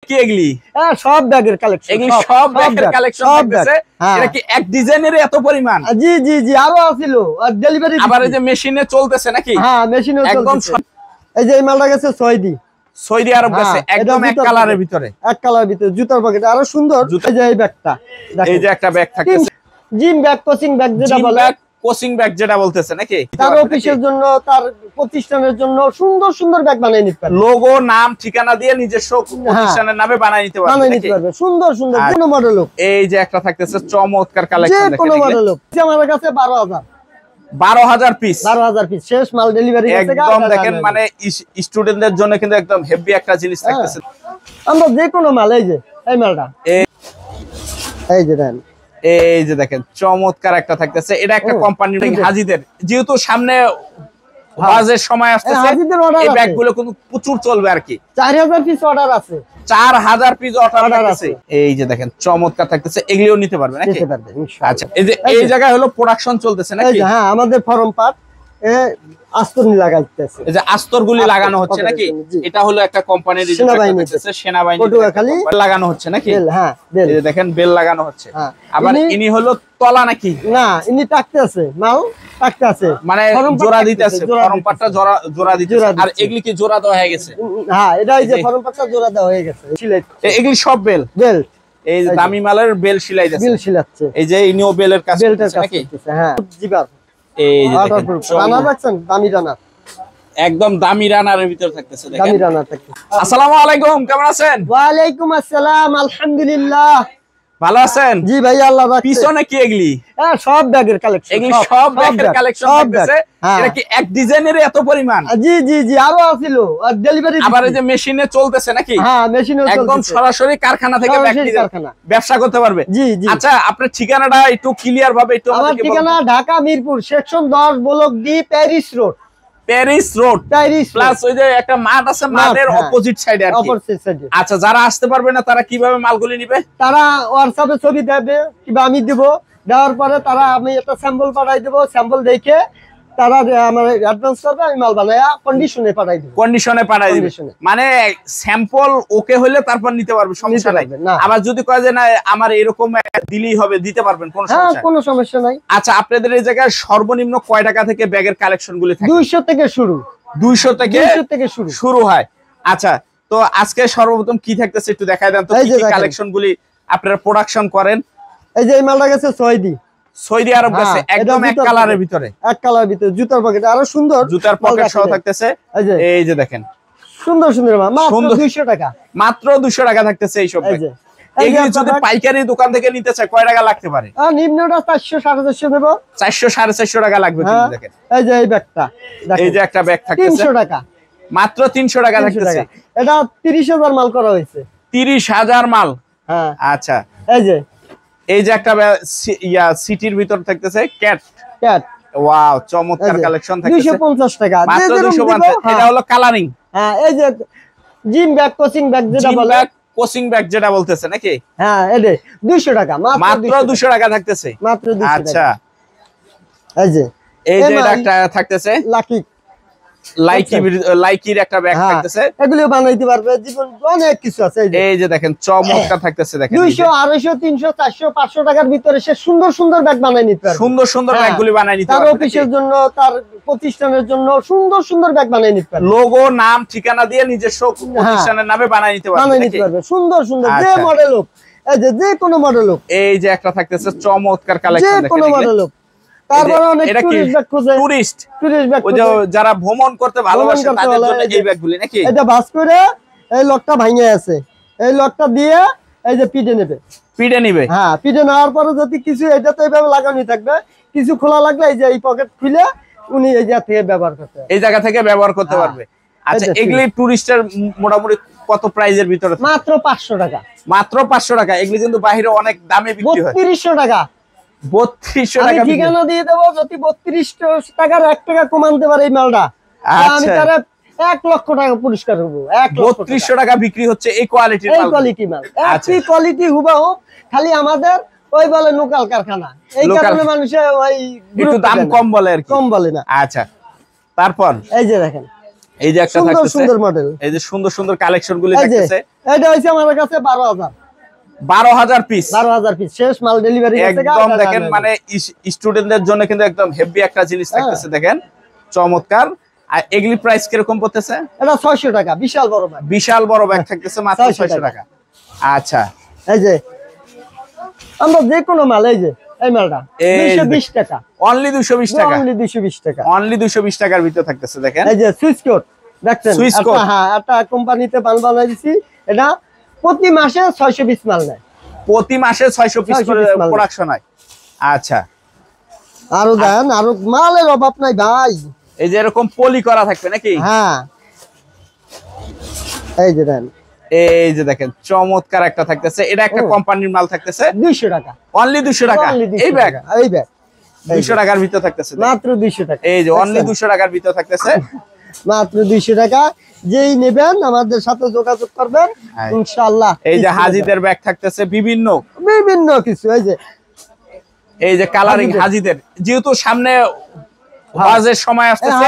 কি এগুলি? হ্যাঁ, সব ব্যাগের কালেকশন, এগুলি সব ব্যাগের কালেকশন থাকতেছে। এটা কি এক ডিজাইনের এত পরিমাণ? জি জি জি, আরো আছিল আর ডেলিভারি আবার এই যে মেশিনে চলতেছে নাকি? হ্যাঁ, মেশিনেও চলতেছে। এই যে এই মালটা গেছে সৌদি আরব গেছে, একদম এক কালারের ভিতরে, জুতার পকেট আরো সুন্দর। এই যে এই ব্যাগটা, এই যে একটা ব্যাগ থাকতেছে, জিম ব্যাগ, কোচিং ব্যাগ যেটা বলে, কোচিং ব্যাগ যেটা বলতেছে নাকি? তার অফিসের জন্য, তার প্রতিষ্ঠানের জন্য সুন্দর সুন্দর ব্যাগ বানিয়ে নিতে পারবে। লোগো, নাম, ঠিকানা দিয়ে নিজস্ব প্রতিষ্ঠানের নামে বানিয়ে নিতে পারবে, সুন্দর সুন্দর যে কোনো মডেল হোক। এই যে একটা থাকতেছে চমৎকার কালেকশন, যে কোনো মডেল হোক। আমার কাছে 12,000 পিস, 12,000 পিস শেষ মাল ডেলিভারি করতে। একদম দেখেন, মানে স্টুডেন্টদের জন্য কিন্তু একদম হেভি একটা জিনিস থাকতেছে। আমরা যে কোনো মাল, এই যে এই মালটা, এই যে দেন, এই যে দেখেন চমৎকার একটা থাকতেছে। এটা একটা কোম্পানির হাজিদের, যেহেতু সামনে বাজের সময় আসতেছে, এই ব্যাগগুলো কিন্তু প্রচুর চলবে আর কি। 4000 পিস অর্ডার আছে, 4000 পিস অর্ডার আছে। এই যে দেখেন চমৎকার থাকতেছে, এগুলিও নিতে পারবে নাকি? নিতে পারবে ইনশাআল্লাহ। আচ্ছা, এই যে এই জায়গায় হলো প্রোডাকশন চলতেছে নাকি? হ্যাঁ, আমাদের ফরম পার্ট আস্তরনি লাগাইতেছে, এই যে আস্তরগুলি লাগানো হচ্ছে নাকি? এটা হলো একটা কোম্পানির সেনাবাহিনী পটুয়াখালী লাগানো হচ্ছে নাকি? হ্যাঁ, এই যে দেখেন বেল লাগানো হচ্ছে। আবার ইনি হলো তলা নাকি? না, ইনি টাকতে আছে, মাল টাকতে আছে, মানে জোড়া দিতে আছে, ফরম পার্টটা জোড়া দিতে আছে। আর এগুলি কি জোড়া দেওয়া হয়ে গেছে? হ্যাঁ, এটা এই যে ফরম পার্টটা জোড়া দেওয়া হয়ে গেছে। এগুলি সব বেল, এই যে দামি মালের বেল সিলাই দিচ্ছে, বেল সিলাচ্ছে। এই যে ইনিও বেলের কাজ করতেছে নাকি? হ্যাঁ, জিবার। এই যে রানা দেখছেন, দামি রানা, একদম দামি রানারের ভিতর থাকতেছে, দেখেন দামি রানা থাকতেছে। আসসালামু আলাইকুম, কেমন আছেন? ওয়া আলাইকুম আসসালাম, আলহামদুলিল্লাহ, ভালো আছেন? জি ভাই, আল্লাহ রাখছে। পিছনে কি এগুলি? হ্যাঁ, সব ব্যাগের কালেকশন, এগুলি সব ব্যাগের কালেকশন থাকতেছে। এটা কি এক ডিজাইনের এত পরিমাণ? জি জি জি, আরো আছিল আর ডেলিভারি। আবার এই যে মেশিনে চলতেছে নাকি? হ্যাঁ, মেশিনেও চলতেছে, একদম সরাসরি কারখানা থেকে ব্যাগ নিয়ে ব্যবসা করতে পারবে। জি জি। আচ্ছা, আপনার ঠিকানাটা একটু ক্লিয়ার ভাবে একটু আমাদের আমাদেরকে বলুন। ঠিকানা Dhaka Mirpur section 10 block D, Paris road, plus ওই যে একটা মাঠ আছে, মাঠের অপোজিট সাইডে আর কি। আচ্ছা, যারা আসতে পারবে না তারা কিভাবে মালগুলি নিবে? তারা হোয়াটসঅ্যাপে ছবি দেবে কিংবা আমি দেব, দেওয়ার পরে তারা, আমি একটা স্যাম্পল পাঠাই দেব, স্যাম্পল দেখে তারা আমার অ্যাডভান্স করবে, আমি মাল বানায়া কন্ডিশনে পাঠাই দেব। কন্ডিশনে পাঠাই দিবে, মানে স্যাম্পল ওকে হলে তারপর নিতে পারবে, সমস্যা নাই। আবার যদি কয় যে না আমার এরকম দিলেই হবে, দিতে পারবেন, কোনো সমস্যা নাই, কোনো সমস্যা নাই। আচ্ছা, আপনাদের এই জায়গায় সর্বনিম্ন কয় টাকা থেকে ব্যাগের কালেকশন গুলি থাকে? 200 থেকে শুরু, 200 থেকে শুরু হয়। আচ্ছা, তো আজকে সর্বপ্রথম কি থাকতেছে একটু দেখাই দেন তো, কি কালেকশন গুলি আপনারা প্রোডাকশন করেন? এই যে এই মালটা গেছে সৌদি আরব গেছে, একদম এক কালারের ভিতরে, জুতার পকেট আরো সুন্দর, জুতার পকেট সহ থাকতেছে। এই যে দেখেন সুন্দর সুন্দর মাত্র 200 টাকা, মাত্র 200 টাকা থাকতেছে এই সব ব্যাগ। এইগুলি যদি পাইকারি দোকান থেকে নিতে চায় কয় টাকা লাগতে পারে? নিম্নটা 400 450 দেব, 400 450 টাকা লাগবে কিন্তু। দেখেন এই যে এই ব্যাগটা, এই যে একটা ব্যাগ থাকতেছে 300 টাকা, মাত্র 300 টাকা থাকতেছে। এটা 30,000 মাল করা হয়েছে, 30,000 মাল। হ্যাঁ, আচ্ছা, এই যে একটা সিটির ভিতর থাকতেছে ক্যাট, ওয়াও, চমৎকার কালেকশন থাকতেছে, 250 টাকা মাত্র 250। এটা হলো কালারিং। হ্যাঁ, এই যে জিম ব্যাগ, কোচিং ব্যাগ যেটা বলে, কোচিং ব্যাগ যেটা বলতেছে নাকি? হ্যাঁ, এই যে 200 টাকা, মাত্র 200 টাকা থাকতেছে, মাত্র 200 টাকা। আচ্ছা, এই যে এটা একটা থাকতেছে লাইকির একটা ব্যাগ থাকতেছে, এগুলো বানাইতে পারবে, জীবন অনেক কিছু আছে। এই যে দেখেন চমৎকার থাকতেছে, দেখেন 200 250 300 400 500 টাকার ভিতরে সে সুন্দর সুন্দর ব্যাগ বানাই নিতে পারবে, সুন্দর সুন্দর ব্যাগগুলি বানাই নিতে পারবে, পারবে, তার অফিসের জন্য, তার প্রতিষ্ঠানের জন্য সুন্দর সুন্দর ব্যাগ বানাই নিতে পারবে, লোগো, নাম, ঠিকানা দিয়ে নিজস্ব প্রতিষ্ঠানের নামে বানাই নিতে পারবে, সুন্দর সুন্দর যে মডেল হোক, এই যে কোনো মডেল হোক। এই যে একটা থাকতেছে চমৎকার কালেকশন, দেখেন যে কোনো মডেল হোক। তারপরে অনেক টুরিস্ট ব্যাগ খোঁজে, টুরিস্ট ব্যাগ, ওই যে যারা ভ্রমণ করতে ভালোবাসে তাদের জন্য এই ব্যাগগুলি নাকি? এটা ভাঁজ করে এই লকটা ভাঙে আছে, এই লকটা দিয়ে এই যে পিটে নেবে। হ্যাঁ, পিটে নেওয়ার পরে যদি কিছু এটা তো এইভাবে লাগানোই থাকবে, কিছু খোলা লাগলে এই যে এই পকেট খুলে উনি এই জায়গা থেকে ব্যবহার করতে পারবে। আচ্ছা, এগুলি টুরিস্টের মোটামুটি কত প্রাইজের ভিতরে? মাত্র 500 টাকা, মাত্র 500 টাকা। এগুলি কিন্তু বাইরে অনেক দামে বিক্রি হয়, 3200 টাকা, 3200 টাকা। ঠিকানা দিয়ে দেবো, যদি 32 টাকার 1 টাকা কমাতে পারে এই মালটা, আমি তারা 1 লক্ষ টাকা পুরস্কার করবো। 3200 টাকা বিক্রি হচ্ছে এই কোয়ালিটির মাল, একই কোয়ালিটি হুবহু, খালি আমাদের ওই বলে লোকাল কারখানা, এই কারণে মানুষের ওই একটু দাম কম বলে আর কি, কম বলে না। আচ্ছা, তারপর এই যে দেখেন এই যে একটা থাকতেছে সুন্দর মডেল, এই যে সুন্দর সুন্দর কালেকশন গুলি থাকতেছে। এটা হইছে আমার কাছে 12000 পিস, 12000 পিস শেষ মাল ডেলিভারি গেছে। একদম দেখেন মানে স্টুডেন্টদের জন্য কিন্তু একদম হেভি একটা জিনিস থাকতেছে, দেখেন চমৎকার। আর এগুলি প্রাইস কিরকম পড়তেছে? এটা 600 টাকা, বিশাল বড় ব্যাগ, বিশাল বড় ব্যাগ থাকতেছে মাত্র 600 টাকা। আচ্ছা, এই যে আমরা যে কোনো মাল, এই যে এই মালটা 220 টাকা, অনলি 220 টাকা, অনলি 220 টাকা, অনলি 220 টাকার ভিতর থাকতেছে। দেখেন এই যে সুইচ কোড দেখছেন, হ্যাঁ একটা কোম্পানিতে মাল বানাই দিছি, এটা প্রতি মাসে 620 মাল নেয়, প্রতি মাসে 600 পিস করে প্রোডাকশন হয়। আচ্ছা, আরো দেন, আরো মালের অভাব নাই ভাই। এই যে এরকম পলি করা থাকবে নাকি? হ্যাঁ, এই যে দেন, এই যে দেখেন চমৎকার একটা থাকতেছে, এটা একটা কোম্পানির মাল থাকতেছে 200 টাকা, অনলি 200 টাকা। এই ব্যাগ, এই ব্যাগ 200 টাকার ভিতর থাকতেছে, মাত্র 200 টাকা। এই যে অনলি 200 টাকার ভিতর থাকতেছে, মাত্র 200 টাকা। যেই নেবেন আমাদের সাথে যোগাযোগ করবেন ইনশাআল্লাহ। এই যে হাজিদের ব্যাগ থাকতেছে বিভিন্ন বিভিন্ন কিছু, এই যে কালারিং হাজিদের, যেহেতু সামনে বাজের সময় আসতেছে,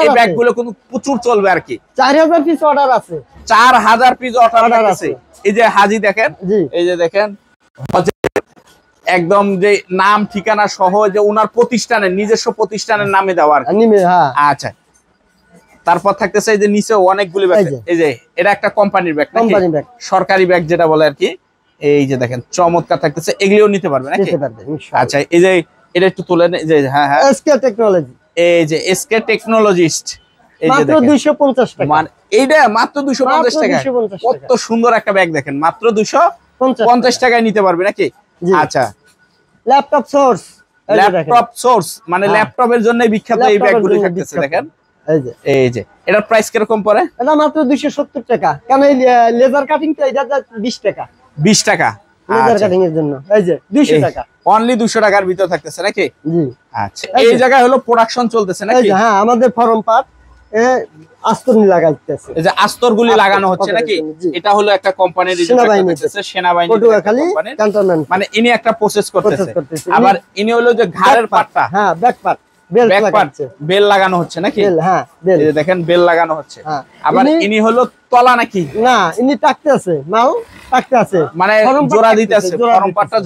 এই ব্যাগগুলো কিন্তু প্রচুর চলবে আর কি। 4000 পিস অর্ডার আছে, 4000 পিস অর্ডার আছে। এই যে হাজি দেখেন, এই যে দেখেন একদম যে নাম ঠিকানা সহ, যে ওনার প্রতিষ্ঠানের নিজস্ব প্রতিষ্ঠানের নামে দেওয়া আর কি। আচ্ছা, তারপর থাকতেছে এই যে নিচে অনেকগুলি ব্যাগ, এই যে এটা একটা কোম্পানির ব্যাগ, সরকারি ব্যাগ যেটা বলে আর কি। এই যে দেখেন চমৎকার থাকতেছে, এগুলিও নিতে পারবে নাকি? আচ্ছা, এই যে এটা একটু তুলে নেন, যে হ্যাঁ হ্যাঁ এসকে টেকনোলজি, এই যে এসকে টেকনোলজিস্ট, এই যে মাত্র 250 টাকা, মানে এইটা মাত্র 250 টাকা। কত সুন্দর একটা ব্যাগ দেখেন, মাত্র 250 টাকায় নিতে পারবে নাকি? আচ্ছা, ল্যাপটপ সোর্স, ল্যাপটপ সোর্স মানে ল্যাপটপের জন্য বিখ্যাত এই ব্যাগগুলি থাকতেছে। দেখেন এই যে এটার প্রাইস কিরকম পড়ে? এটা মাত্র 270 টাকা। কেন এই লেজার কাটিং তো এটা 20 টাকা, 20 টাকা লেজার কাটিং এর জন্য, এই যে 200 টাকা, অনলি 200 টাকার ভিতর থাকতেছে নাকি? জি। আচ্ছা, এই জায়গায় হলো প্রোডাকশন চলতেছে নাকি? হ্যাঁ, আমাদের ফরম পার্ট আস্তরগুলি লাগাইতেছে, এই যে আস্তরগুলি লাগানো হচ্ছে নাকি? এটা হলো একটা কোম্পানির সেনাবাহিনী পটুয়াখালী ক্যান্টনমেন্ট, মানে ইনি একটা প্রসেস করতেছে। আবার ইনি হলো যে ঘাড়ের পাটটা, হ্যাঁ ব্যাক পার্ট, বেল লাগানো হচ্ছে নাকি? হ্যাঁ, এই যে দেখেন বেল লাগানো হচ্ছে। আবার ইনি হলো তলা নাকি? না, ইনি টাকতে আছে, মাল টাকতে আছে, মানে জোড়া দিতে আছে, ফরম পাটটা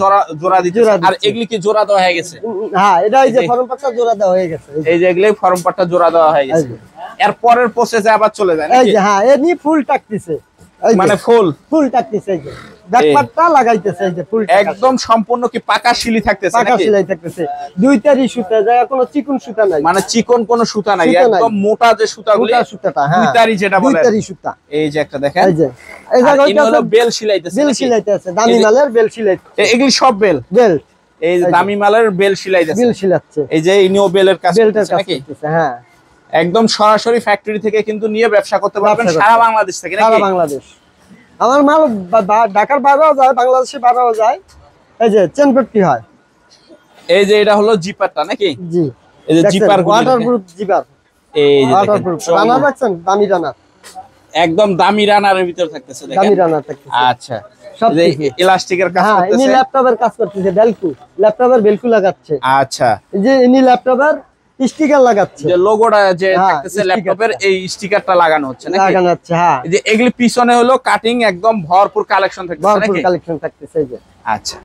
জোড়া দিতে আছে। আর এগুলি কি জোড়া দেওয়া হয়ে গেছে? হ্যাঁ, এটা এই যে ফরম পাটটা জোড়া দেওয়া হয়ে গেছে, এই যে এগুলি ফরম পাটটা জোড়া দেওয়া হয়ে গেছে। এর পরের প্রসেসে আবার চলে যায় নাকি? এই যে হ্যাঁ, এনি ফুল টাকতেছে, মানে ফুল টাকতেছে, এই যে ব্যাকপার্টটা লাগাইতেছে, এই যে ফুল একদম সম্পূর্ণ কি পাকা শিলি থাকতেছে নাকি? পাকা শিলাই থাকতেছে, দুইটারই সুতা, জায়গা কোনো চিকন সুতা নাই, মানে চিকন কোনো সুতা নাই, একদম মোটা যে সুতাগুলি, সুতাটা হ্যাঁ দুইটারই যেটা বলে, দুইটারই সুতা। এই যে একটা দেখেন, এই যে এই জায়গাটা হলো বেল শিলাইতেছে, দামি মালের বেল শিলাইতেছে, এগুলি সব বেল, এই যে দামি মালের বেল শিলাইতেছে, বেল শিলাচ্ছে, এই যে ইনিও বেলের কাজ করতেছে নাকি? হ্যাঁ, একদম সরাসরি ফ্যাক্টরি থেকে কিন্তু নিয়ে ব্যবসা করতে পারবেন সারা বাংলাদেশ থেকে নাকি? সারা বাংলাদেশ। আমার মাল ঢাকার বাইরেও যায়, বাংলাদেশের বাইরেও যায়। এই যে চেনপট্টি হয়, এই যে এটা হলো জিপারটা নাকি? জি, এই যে জিপার, ওয়াটারপ্রুফ জিপার, এই যে ওয়াটারপ্রুফ রানার দেখছেন, দামি রানার, একদম দামি রানারের ভিতর থাকতেছে, দেখেন দামি রানার থাকতেছে। আচ্ছা, সব ইলাস্টিকের কাজ করতেছে, ইনি ল্যাপটপের কাজ করতেছে, ল্যাপটপের বেলকু লাগাচ্ছে। আচ্ছা, এই যে ইনি ল্যাপটপের স্টিকার লাগাচ্ছে, যে লোগোটা যে থাকতেছে ল্যাপটপের, এই স্টিকারটা লাগানো হচ্ছে নাকি? লাগানো হচ্ছে, হ্যাঁ। এই যে এগুলি পিছনে হলো কাটিং, একদম ভরপুর কালেকশন থাকতেছে নাকি? ভরপুর কালেকশন থাকতেছে, এই যে। আচ্ছা।